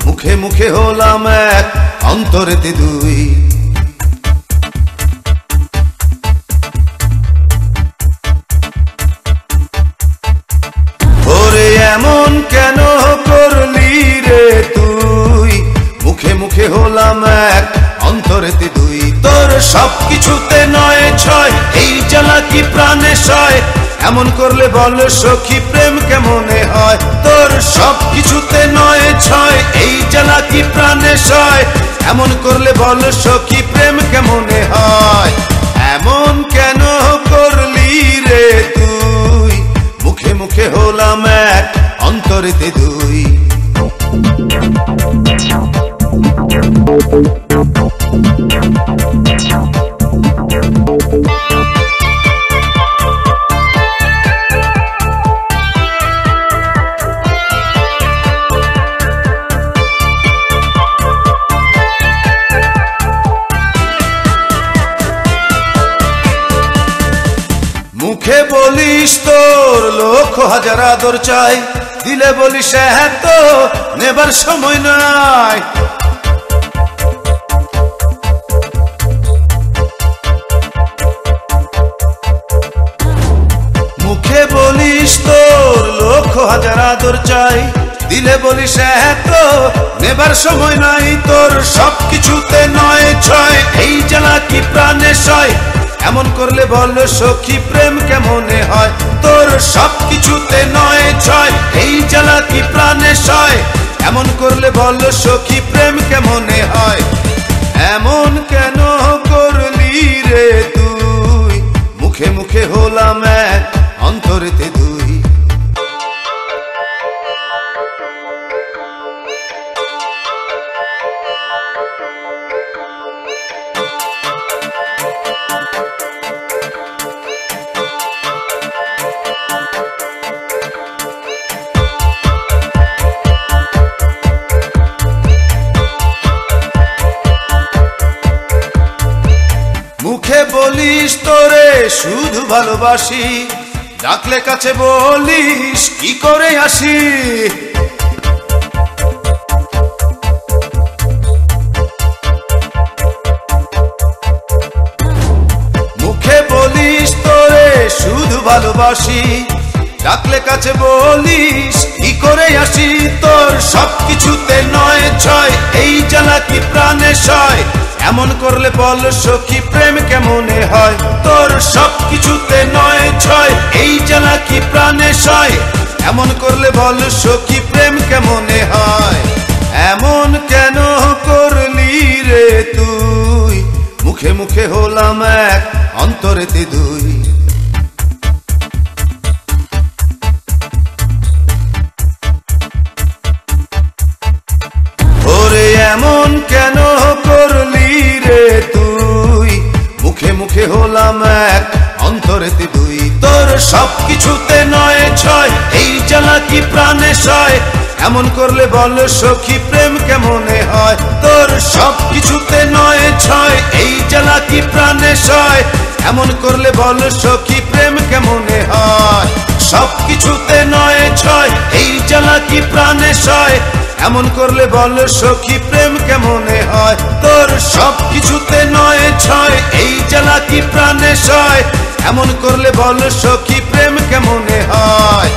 মুখে মুখে হলাম এক অন্তরেতে দুই। ওরে এমন কেন করলি রে তুই, মুখে মুখে হলাম এক অন্তরেতে দুই। তোর সব কিছুতে নয় ছয়, এই জ্বালা কি প্রাণে সয়, এমন করলে বল সখী প্রেম কেমনে হয়। তোর সব কিছুতে নয় ছয়, এই জ্বালা কি প্রাণে সয়, এমন করলে বল সখী প্রেম কেমনে হয়। এমন কেন করলি রে তুই, মুখে মুখে হলাম এক অন্তরেতে দুই। মুখে বলিস তোর লক্ষ হাজার আদর চাই, দিলে বলিস হ্যাঁ তো নেবার সময় নাই। মুখে বলিস তোর লক্ষ হাজার আদর চাই, দিলে বলিস হ্যাঁ তো নেবার সময় নাই। তোর সব কিছুতে নয় ছয়, এই জ্বালা কি প্রাণে সয়, এমন করলে বল সখী প্রেম কেমনে হয়। তোর সব কিছুতে নয় ছয়, এই জ্বালা কি প্রাণে সয়, এমন করলে বল সখী প্রেম কেমনে হয়। এমন কেন করলি রে তুই, মুখে মুখে হলাম এক অন্তরেতে দুই। মুখে বলিস তোরে শুধু ভালোবাসি, ডাকলে কাছে বলিস কি করে আসি। মুখে বলিস তোরে শুধু ভালোবাসি, ডাকলে কাছে বলিস কি করে আসি। তোর সব কিছুতে নয় ছয়, এই জ্বালা কি প্রাণে সয়, এমন করলে বল সখী প্রেম কেমনে হয়। তোর সব কিছুতে নয় ছয়, এই জ্বালা কি প্রাণে সয়, এমন করলে বল সখী প্রেম কেমনে হয়। এমন কেন করলি রে তুই, মুখে মুখে হলাম এক অন্তরেতে দুই। ওরে এমন কেন করলি রে তুই, মুখে মুখে হলাম এক অন্তরেতে দুই। তোর সব কিছুতে নয় ছয়, এই জ্বালা কি প্রাণে সয়, এমন করলে বল সখী প্রেম কেমনে হয়। তোর সব কিছুতে নয় ছয়, এই জ্বালা কি প্রাণে সয়, এমন করলে বল সখী প্রেম কেমনে হয়। সব কিছুতে নয় ছয়, এই জ্বালা কি প্রাণে সয়, এমন করলে বল সখী প্রেম কেমনে হয়। তোর সব কিছুতে নয় ছয়, এই জ্বালা কি প্রাণে সয়, এমন করলে বল সখী প্রেম কেমনে হয়।